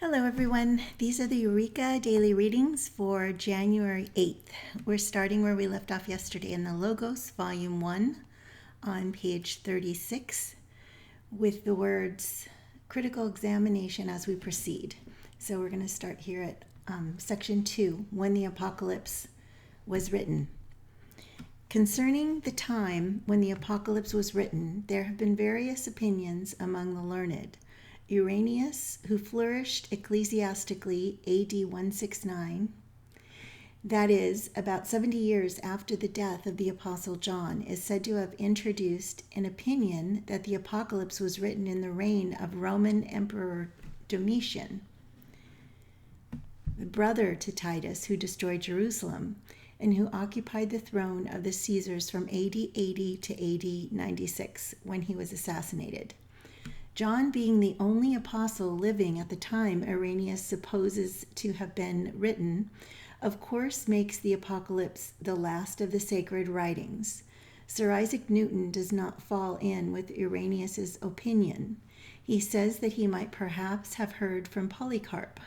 Hello everyone, these are the Eureka Daily Readings for January 8th. We're starting where we left off yesterday in the Logos, Volume 1, on page 36, with the words critical examination as we proceed. So we're going to start here at section 2, when the apocalypse was written. Concerning the time when the apocalypse was written, there have been various opinions among the learned. Irenaeus, who flourished ecclesiastically AD 169, that is, about 70 years after the death of the Apostle John, is said to have introduced an opinion that the apocalypse was written in the reign of Roman Emperor Domitian, the brother to Titus, who destroyed Jerusalem and who occupied the throne of the Caesars from AD 80 to AD 96 when he was assassinated. John, being the only apostle living at the time Irenaeus supposes to have been written, of course makes the apocalypse the last of the sacred writings. Sir Isaac Newton does not fall in with Irenaeus's opinion. He says that he might perhaps have heard from Polycarp,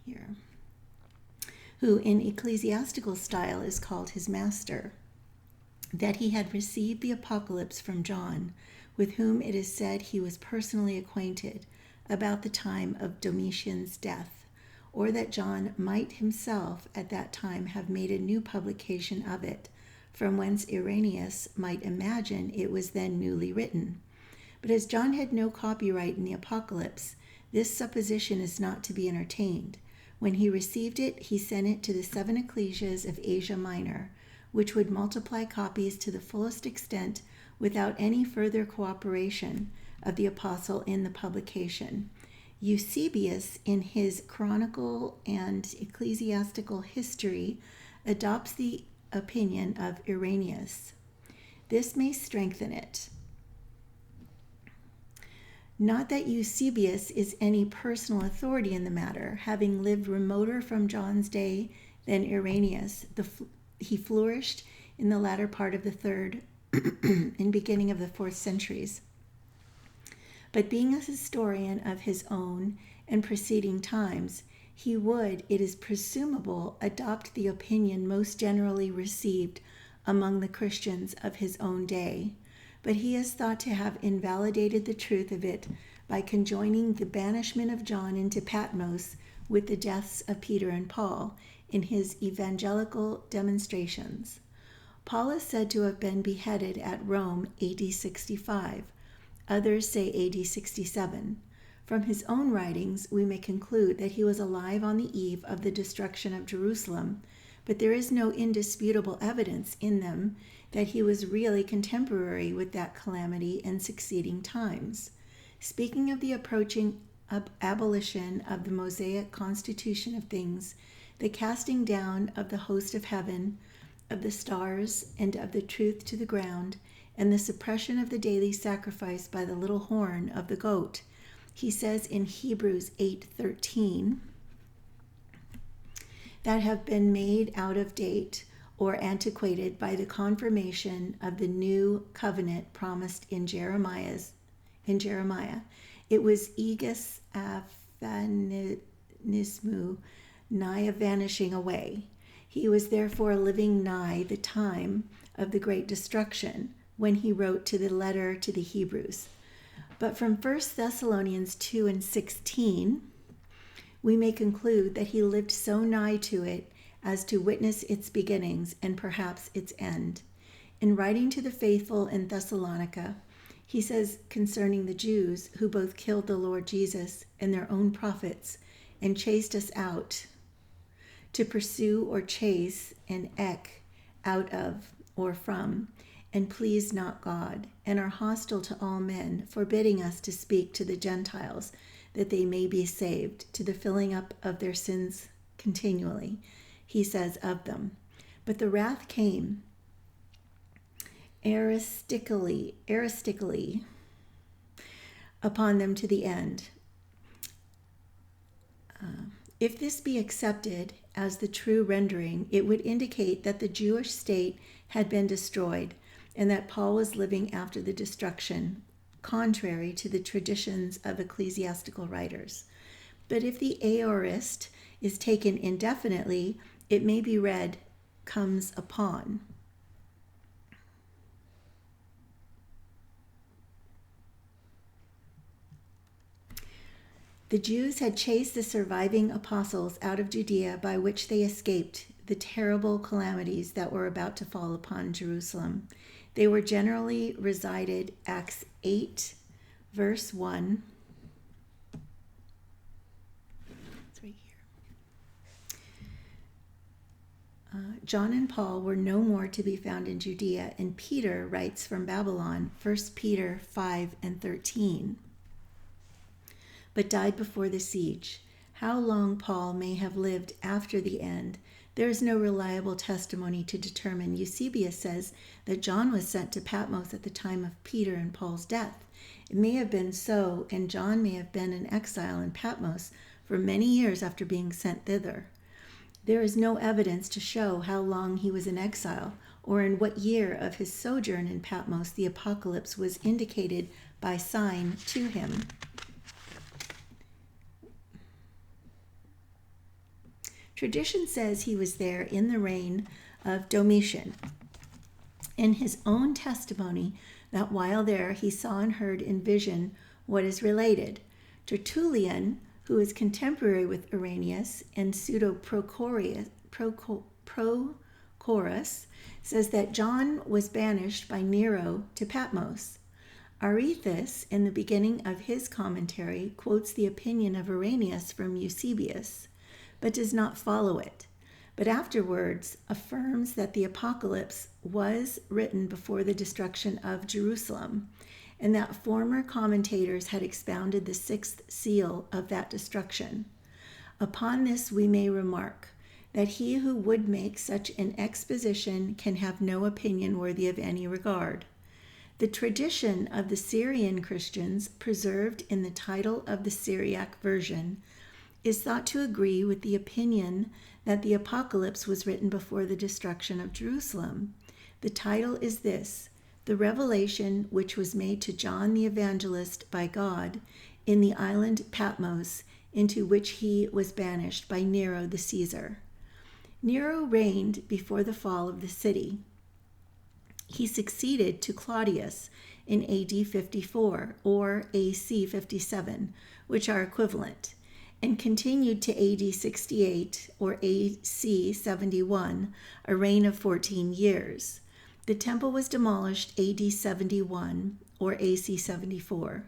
here, who in ecclesiastical style is called his master, that he had received the apocalypse from John, with whom it is said he was personally acquainted about the time of Domitian's death, or that John might himself at that time have made a new publication of it, from whence Irenaeus might imagine it was then newly written. But as John had no copyright in the Apocalypse, this supposition is not to be entertained. When he received it, he sent it to the 7 ecclesias of Asia Minor, which would multiply copies to the fullest extent without any further cooperation of the apostle in the publication. Eusebius, in his Chronicle and Ecclesiastical History, adopts the opinion of Irenaeus. This may strengthen it. Not that Eusebius is any personal authority in the matter, having lived remoter from John's day than Irenaeus. He flourished in the latter part of the 3rd and beginning of the 4th centuries. But being a historian of his own and preceding times, he would, it is presumable, adopt the opinion most generally received among the Christians of his own day. But he is thought to have invalidated the truth of it by conjoining the banishment of John into Patmos with the deaths of Peter and Paul in his evangelical demonstrations. Paul is said to have been beheaded at Rome AD 65. Others say AD 67. From his own writings, we may conclude that he was alive on the eve of the destruction of Jerusalem, but there is no indisputable evidence in them that he was really contemporary with that calamity in succeeding times. Speaking of the approaching abolition of the Mosaic constitution of things, the casting down of the host of heaven, of the stars, and of the truth to the ground, and the suppression of the daily sacrifice by the little horn of the goat, he says in Hebrews 8:13, that have been made out of date or antiquated by the confirmation of the new covenant promised in Jeremiah. It was aegis aphanismu, nigh a vanishing away. He was therefore living nigh the time of the great destruction when he wrote to the letter to the Hebrews. But from 1 Thessalonians 2:16, we may conclude that he lived so nigh to it as to witness its beginnings and perhaps its end. In writing to the faithful in Thessalonica, he says concerning the Jews who both killed the Lord Jesus and their own prophets and chased us out, to pursue or chase an out of or from, and please not God, and are hostile to all men, forbidding us to speak to the Gentiles, that they may be saved, to the filling up of their sins continually, he says of them. But the wrath came aristically upon them to the end. If this be accepted as the true rendering, it would indicate that the Jewish state had been destroyed and that Paul was living after the destruction, contrary to the traditions of ecclesiastical writers. but if the aorist is taken indefinitely, it may be read comes upon. The Jews had chased the surviving apostles out of Judea, by which they escaped the terrible calamities that were about to fall upon Jerusalem. They were generally resided, Acts 8, verse 1. It's right here. John and Paul were no more to be found in Judea, and Peter writes from Babylon, 1 Peter 5 and 13. But died before the siege. How long Paul may have lived after the end, there is no reliable testimony to determine. Eusebius says that John was sent to Patmos at the time of Peter and Paul's death. It may have been so, and John may have been in exile in Patmos for many years after being sent thither. There is no evidence to show how long he was in exile, or in what year of his sojourn in Patmos the apocalypse was indicated by sign to him. Tradition says he was there in the reign of Domitian. In his own testimony, that while there he saw and heard in vision what is related. Tertullian, who is contemporary with Irenaeus and Pseudo-Prochorus, says that John was banished by Nero to Patmos. Arethes, in the beginning of his commentary, quotes the opinion of Irenaeus from Eusebius, but does not follow it, but afterwards affirms that the apocalypse was written before the destruction of Jerusalem, and that former commentators had expounded the sixth seal of that destruction. Upon this we may remark that he who would make such an exposition can have no opinion worthy of any regard. The tradition of the Syrian Christians, preserved in the title of the Syriac version, is thought to agree with the opinion that the apocalypse was written before the destruction of Jerusalem. The title is this: The Revelation which was made to John the Evangelist by God in the island Patmos, into which he was banished by Nero the Caesar. Nero reigned before the fall of the city. He succeeded to Claudius in AD 54 or AC 57, which are equivalent, and continued to AD 68 or AC 71, a reign of 14 years. The temple was demolished AD 71 or AC 74.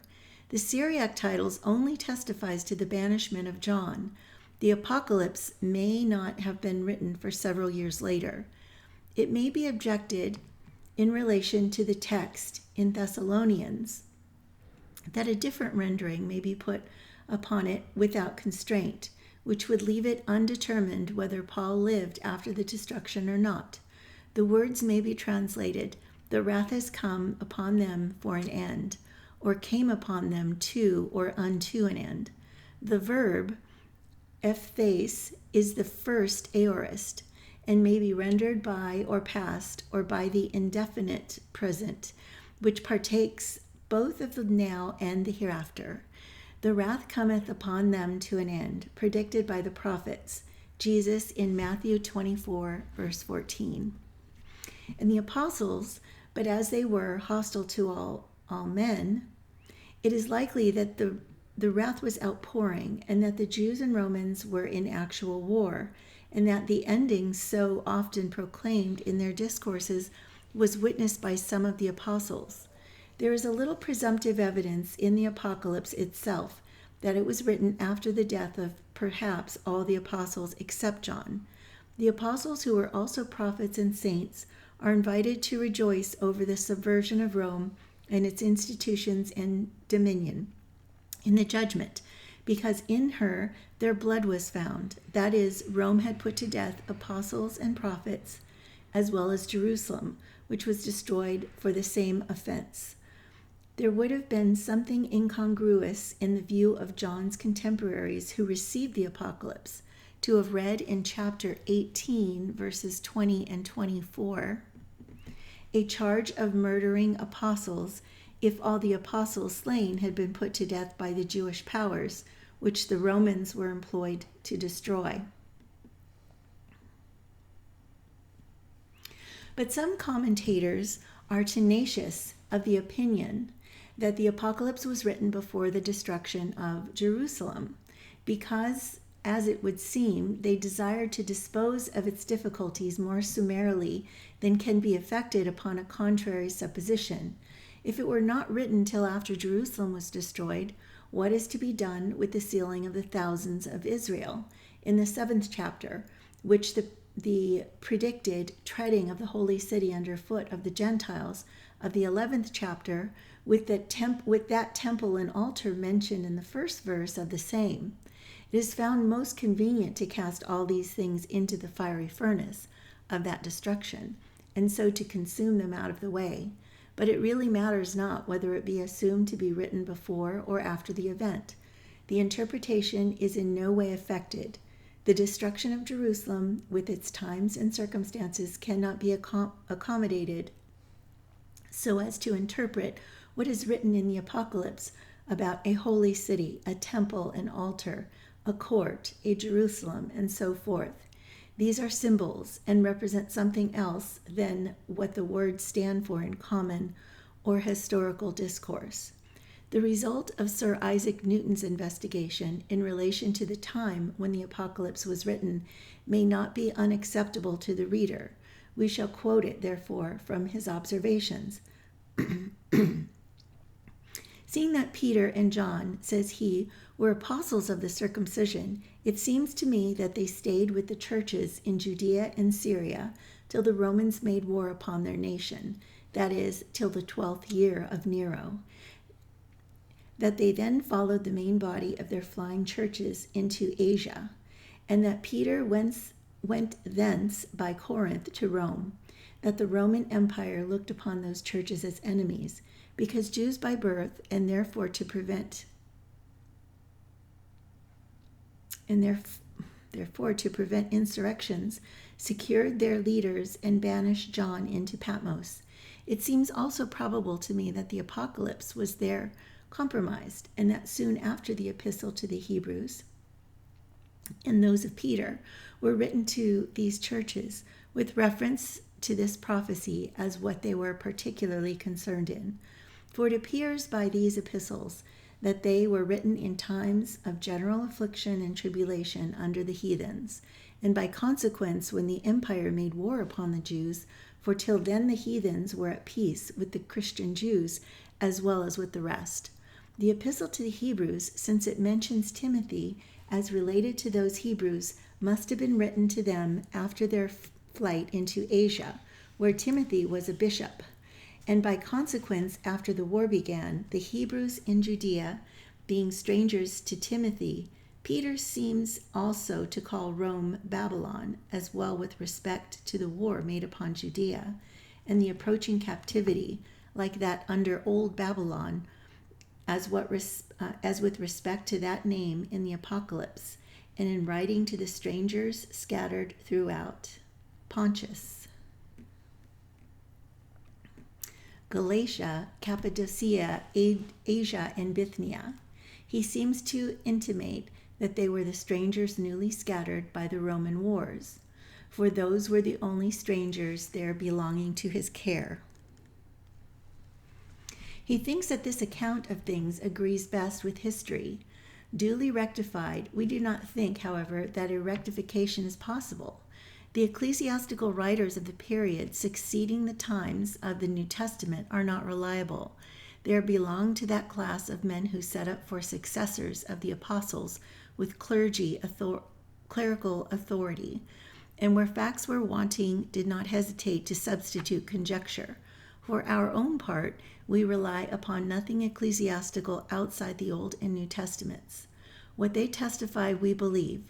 The Syriac titles only testifies to the banishment of John. The apocalypse may not have been written for several years later. It may be objected in relation to the text in Thessalonians that a different rendering may be put upon it without constraint, which would leave it undetermined whether Paul lived after the destruction or not. The words may be translated, "The wrath has come upon them for an end," or "came upon them to or unto an end." The verb ephthes is the first aorist, and may be rendered by or past or by the indefinite present, which partakes both of the now and the hereafter. The wrath cometh upon them to an end, predicted by the prophets, Jesus in Matthew 24, verse 14. And the apostles, but as they were hostile to all men, it is likely that the wrath was outpouring, and that the Jews and Romans were in actual war, and that the ending so often proclaimed in their discourses was witnessed by some of the apostles. There is a little presumptive evidence in the apocalypse itself that it was written after the death of perhaps all the apostles except John. The apostles, who were also prophets and saints, are invited to rejoice over the subversion of Rome and its institutions and dominion in the judgment, because in her their blood was found. That is, Rome had put to death apostles and prophets, as well as Jerusalem, which was destroyed for the same offense. There would have been something incongruous in the view of John's contemporaries who received the apocalypse to have read in chapter 18, verses 20 and 24, a charge of murdering apostles if all the apostles slain had been put to death by the Jewish powers, which the Romans were employed to destroy. But some commentators are tenacious of the opinion that the apocalypse was written before the destruction of Jerusalem, because, as it would seem, they desired to dispose of its difficulties more summarily than can be effected upon a contrary supposition. If it were not written till after Jerusalem was destroyed, what is to be done with the sealing of the thousands of Israel in the 7th chapter, which the predicted treading of the holy city underfoot of the Gentiles of the 11th chapter, with that temple and altar mentioned in the first verse of the same? It is found most convenient to cast all these things into the fiery furnace of that destruction, and so to consume them out of the way. But it really matters not whether it be assumed to be written before or after the event. The interpretation is in no way affected. The destruction of Jerusalem, with its times and circumstances, cannot be accommodated so as to interpret what is written in the Apocalypse about a holy city, a temple, an altar, a court, a Jerusalem, and so forth. These are symbols and represent something else than what the words stand for in common or historical discourse. The result of Sir Isaac Newton's investigation in relation to the time when the Apocalypse was written may not be unacceptable to the reader. We shall quote it, therefore, from his observations. Seeing that Peter and John, says he, were apostles of the circumcision, it seems to me that they stayed with the churches in Judea and Syria till the Romans made war upon their nation, that is, till the 12th year of Nero. That they then followed the main body of their flying churches into Asia, and that Peter went thence by Corinth to Rome, that the Roman Empire looked upon those churches as enemies, because Jews by birth, and therefore to prevent insurrections, secured their leaders and banished John into Patmos. It seems also probable to me that the Apocalypse was there compromised, and that soon after the epistle to the Hebrews and those of Peter were written to these churches with reference to this prophecy as what they were particularly concerned in. For it appears by these epistles that they were written in times of general affliction and tribulation under the heathens, and by consequence when the empire made war upon the Jews, for till then the heathens were at peace with the Christian Jews as well as with the rest. The epistle to the Hebrews, since it mentions Timothy as related to those Hebrews, must have been written to them after their flight into Asia, where Timothy was a bishop. And by consequence, after the war began, the Hebrews in Judea being strangers to Timothy, Peter seems also to call Rome Babylon, as well with respect to the war made upon Judea and the approaching captivity, like that under Old Babylon, as with respect to that name in the Apocalypse, and in writing to the strangers scattered throughout Pontus, Galatia, Cappadocia, Asia, and Bithynia. He seems to intimate that they were the strangers newly scattered by the Roman wars, for those were the only strangers there belonging to his care. He thinks that this account of things agrees best with history. Duly rectified, we do not think, however, that a rectification is possible. The ecclesiastical writers of the period succeeding the times of the New Testament are not reliable. They belong to that class of men who set up for successors of the apostles with clerical authority, and where facts were wanting did not hesitate to substitute conjecture. For our own part, we rely upon nothing ecclesiastical outside the Old and New Testaments. What they testify we believe,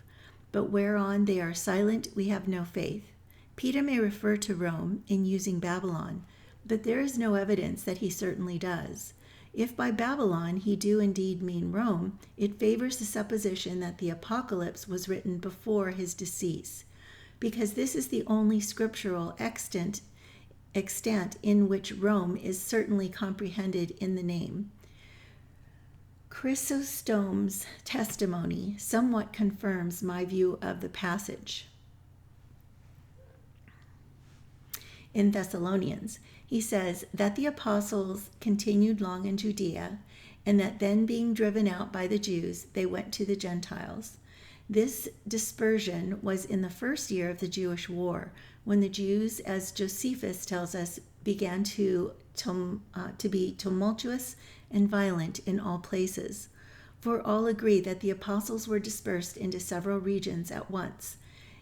but whereon they are silent we have no faith. Peter may refer to Rome in using Babylon, but there is no evidence that he certainly does. If by Babylon he do indeed mean Rome, it favors the supposition that the Apocalypse was written before his decease, because this is the only scriptural extent in which Rome is certainly comprehended in the name. Chrysostom's testimony somewhat confirms my view of the passage. In Thessalonians, he says that the apostles continued long in Judea, and that then being driven out by the Jews, they went to the Gentiles. This dispersion was in the first year of the Jewish war, when the Jews, as Josephus tells us, began to be tumultuous and violent in all places. For all agree that the apostles were dispersed into several regions at once.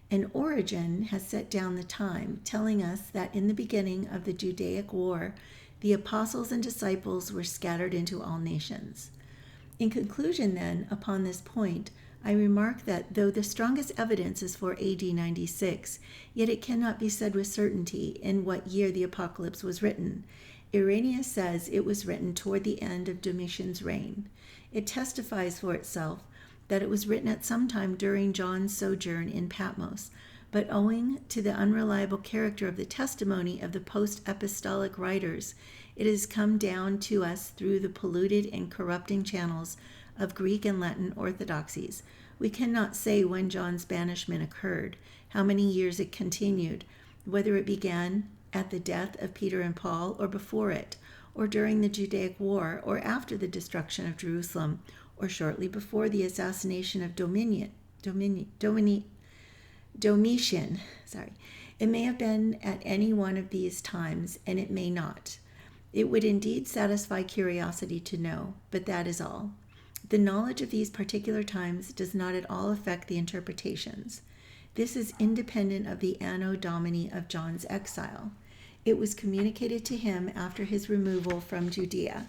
And Origen has set down the time, telling us that in the beginning of the Judaic War, the apostles and disciples were scattered into all nations. In conclusion, then, upon this point, I remark that though the strongest evidence is for AD 96, yet it cannot be said with certainty in what year the apocalypse was written. Irenaeus says it was written toward the end of Domitian's reign. It testifies for itself that it was written at some time during John's sojourn in Patmos, but owing to the unreliable character of the testimony of the post-apostolic writers, it has come down to us through the polluted and corrupting channels of Greek and Latin orthodoxies. We cannot say when John's banishment occurred, how many years it continued, whether it began at the death of Peter and Paul, or before it, or during the Judaic War, or after the destruction of Jerusalem, or shortly before the assassination of Domitian. It may have been at any one of these times, and it may not. It would indeed satisfy curiosity to know, but that is all. The knowledge of these particular times does not at all affect the interpretations. This is independent of the Anno Domini of John's exile. It was communicated to him after his removal from Judea,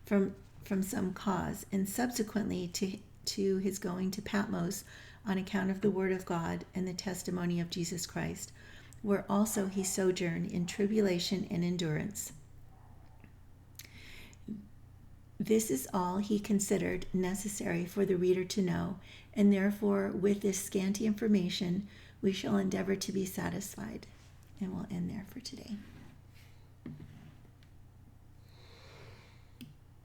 from some cause, and subsequently to his going to Patmos on account of the word of God and the testimony of Jesus Christ, where also he sojourned in tribulation and endurance. This is all he considered necessary for the reader to know, and therefore with this scanty information we shall endeavor to be satisfied. And we'll end there for today.